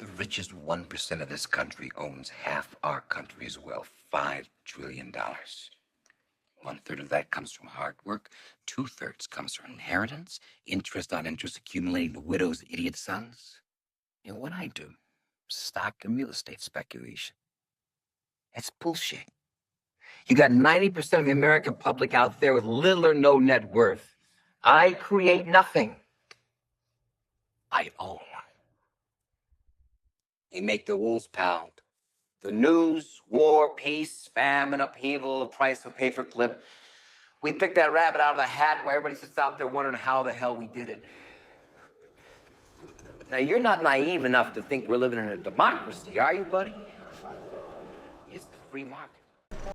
The richest 1% of this country owns half our country's wealth, $5 trillion. 1/3 of that comes from hard work. 2/3 comes from inheritance, interest on interest accumulating to widows' idiot sons. You know what I do? Stock and real estate speculation. It's bullshit. You got 90% of the American public out there with little or no net worth. I create nothing. I own. They make the wolves pound. The news, war, peace, famine, upheaval, the price of paperclip. We pick that rabbit out of the hat where everybody sits out there wondering how the hell we did it. Now, you're not naive enough to think we're living in a democracy, are you, buddy? It's the free market.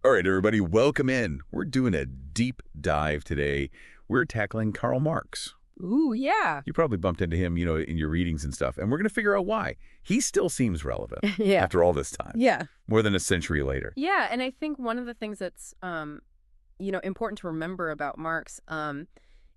All right, everybody, welcome in. We're doing a deep dive today. We're tackling Karl Marx. Ooh, yeah. You probably bumped into him, in your readings and stuff, and we're going to figure out why. He still seems relevant Yeah. after all this time. Yeah. More than a century later. Yeah, and I think one of the things that's, important to remember about Marx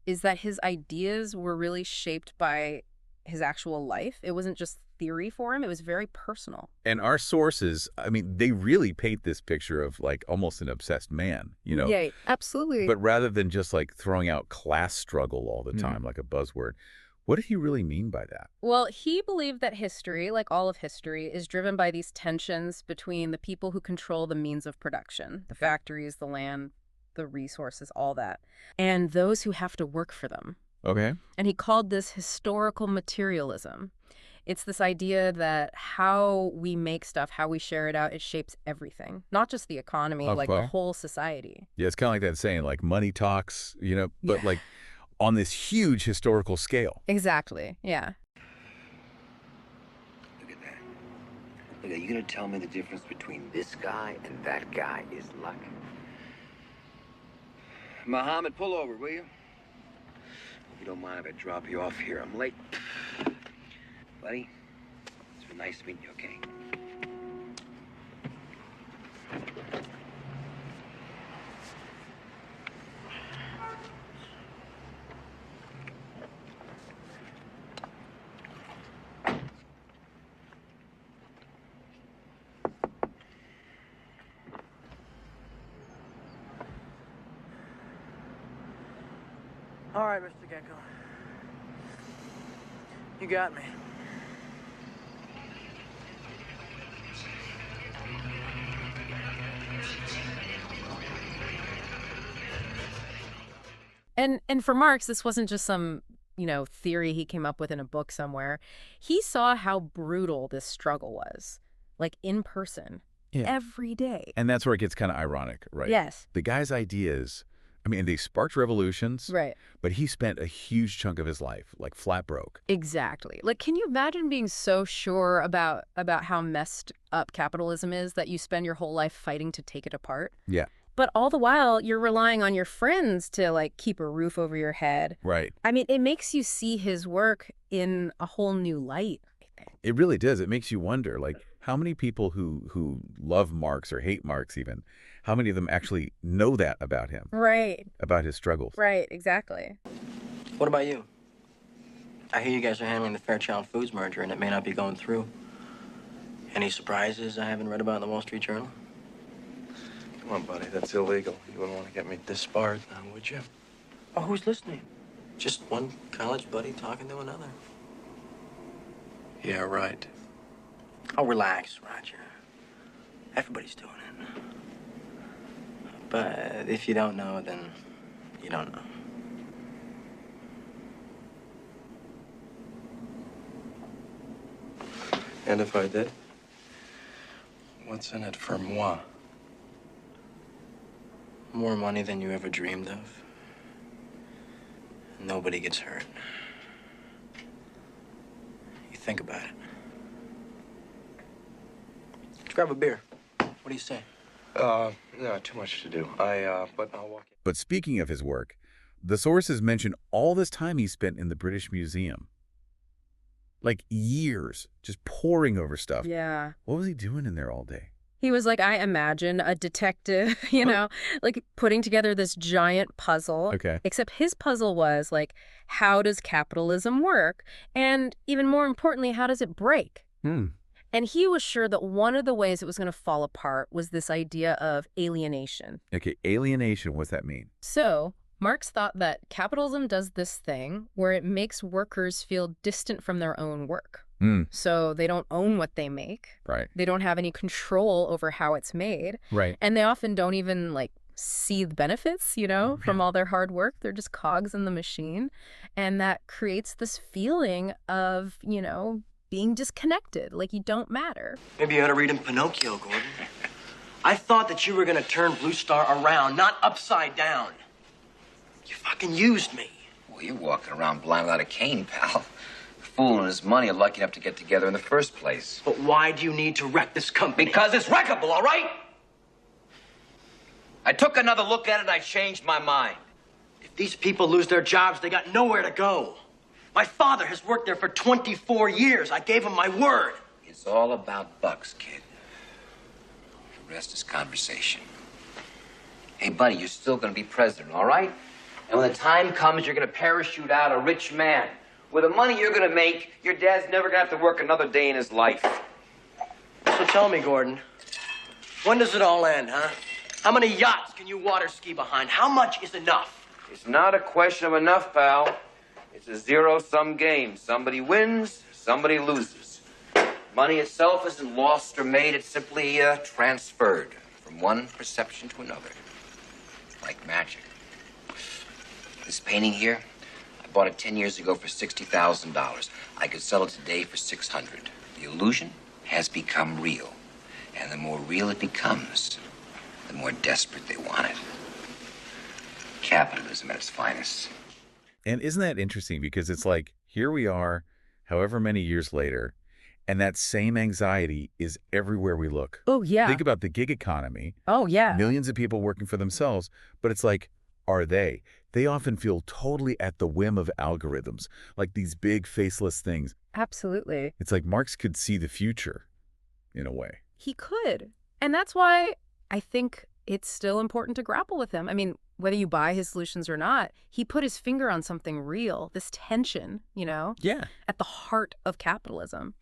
is that his ideas were really shaped by his actual life. It wasn't just theory for him. It was very personal. And our sources, they really paint this picture of, almost an obsessed man, Yeah, absolutely. But rather than just, throwing out class struggle all the time, like a buzzword, what did he really mean by that? Well, he believed that history, like all of history, is driven by these tensions between the people who control the means of production, the factories, the land, the resources, all that, and those who have to work for them. Okay. And he called this historical materialism. It's this idea that how we make stuff, how we share it out, it shapes everything, not just the economy, the whole society. Yeah, it's kind of like that saying, money talks, but on this huge historical scale. Exactly, yeah. Look at that. Look, are you going to tell me the difference between this guy and that guy is luck? Muhammad, pull over, will you? If you don't mind if I drop you off here, I'm late. Buddy, it's been nice meeting you, okay? All right, Mr. Gecko. You got me. And for Marx, this wasn't just some, theory he came up with in a book somewhere. He saw how brutal this struggle was, in person, every day. And that's where it gets kind of ironic, right? Yes. The guy's ideas, they sparked revolutions, Right. but he spent a huge chunk of his life, flat broke. Exactly. Can you imagine being so sure about how messed up capitalism is that you spend your whole life fighting to take it apart? Yeah. But all the while, you're relying on your friends to, keep a roof over your head. Right. It makes you see his work in a whole new light, I think. It really does. It makes you wonder, how many people who love Marx or hate Marx even, how many of them actually know that about him? Right. About his struggles? Right, exactly. What about you? I hear you guys are handling the Fairchild Foods merger, and it may not be going through. Any surprises I haven't read about in the Wall Street Journal? Come on, buddy, that's illegal. You wouldn't want to get me disbarred now, would you? Oh, who's listening? Just one college buddy talking to another. Yeah, right. Oh, relax, Roger. Everybody's doing it. But if you don't know, then you don't know. And if I did, what's in it for moi? More money than you ever dreamed of. Nobody gets hurt. You think about it. Let's grab a beer. What do you say? No, too much to do. But I'll walk in. But speaking of his work, the sources mention all this time he spent in the British Museum. Years, just poring over stuff. Yeah. What was he doing in there all day? He was I imagine, a detective, putting together this giant puzzle. Okay. Except his puzzle was, how does capitalism work? And even more importantly, how does it break? And he was sure that one of the ways it was going to fall apart was this idea of alienation. Okay, alienation, what's that mean? So, Marx thought that capitalism does this thing where it makes workers feel distant from their own work. So they don't own what they make. Right. They don't have any control over how it's made. Right. And they often don't even see the benefits, from all their hard work. They're just cogs in the machine. And that creates this feeling of, being disconnected, like you don't matter. Maybe you ought to read him Pinocchio, Gordon. I thought that you were going to turn Blue Star around, not upside down. You fucking used me. Well, you're walking around blind without a cane, pal. The fool and his money are lucky enough to get together in the first place. But why do you need to wreck this company? Because it's wreckable, all right? I took another look at it and I changed my mind. If these people lose their jobs, they got nowhere to go. My father has worked there for 24 years. I gave him my word. It's all about bucks, kid. The rest is conversation. Hey, buddy, you're still going to be president, all right? And when the time comes, you're going to parachute out a rich man. With the money you're going to make, your dad's never going to have to work another day in his life. So tell me, Gordon, when does it all end, huh? How many yachts can you water ski behind? How much is enough? It's not a question of enough, pal. It's a zero-sum game. Somebody wins, somebody loses. Money itself isn't lost or made. It's simply transferred from one perception to another. Like magic. This painting here, I bought it 10 years ago for $60,000. I could sell it today for $600. The illusion has become real. And the more real it becomes, the more desperate they want it. Capitalism at its finest. And isn't that interesting? Because it's like, here we are, however many years later, and that same anxiety is everywhere we look. Oh, yeah. Think about the gig economy. Oh, yeah. Millions of people working for themselves, but it's like, are they? They often feel totally at the whim of algorithms, like these big faceless things. Absolutely. It's like Marx could see the future, in a way. He could. And that's why I think it's still important to grapple with him. I mean, whether you buy his solutions or not, he put his finger on something real, this tension, Yeah. at the heart of capitalism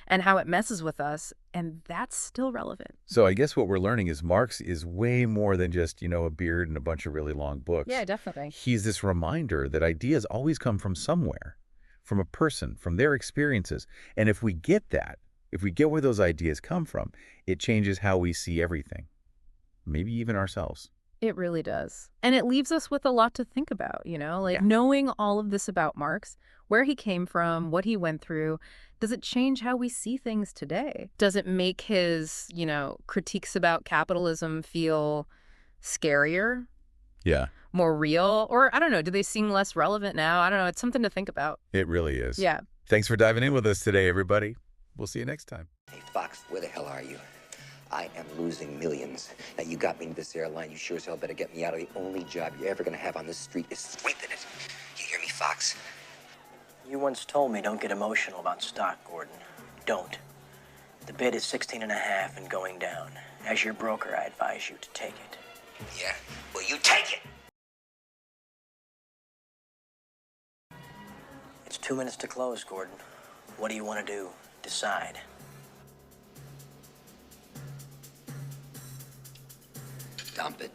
and how it messes with us. And that's still relevant. So I guess what we're learning is Marx is way more than just, a beard and a bunch of really long books. Yeah, definitely. He's this reminder that ideas always come from somewhere, from a person, from their experiences. And if we get that, if we get where those ideas come from, it changes how we see everything, maybe even ourselves. It really does. And it leaves us with a lot to think about, knowing all of this about Marx, where he came from, what he went through. Does it change how we see things today? Does it make his, critiques about capitalism feel scarier? Yeah. More real? Or, I don't know, do they seem less relevant now? I don't know. It's something to think about. It really is. Yeah. Thanks for diving in with us today, everybody. We'll see you next time. Hey, Fox, where the hell are you? I am losing millions. Now, you got me into this airline. You sure as hell better get me out of the only job you're ever going to have on this street is sweeping it. You hear me, Fox? You once told me don't get emotional about stock, Gordon. Don't. The bid is 16.5 and going down. As your broker, I advise you to take it. Yeah? Well, you take it! It's 2 minutes to close, Gordon. What do you want to do? Decide. Dump it.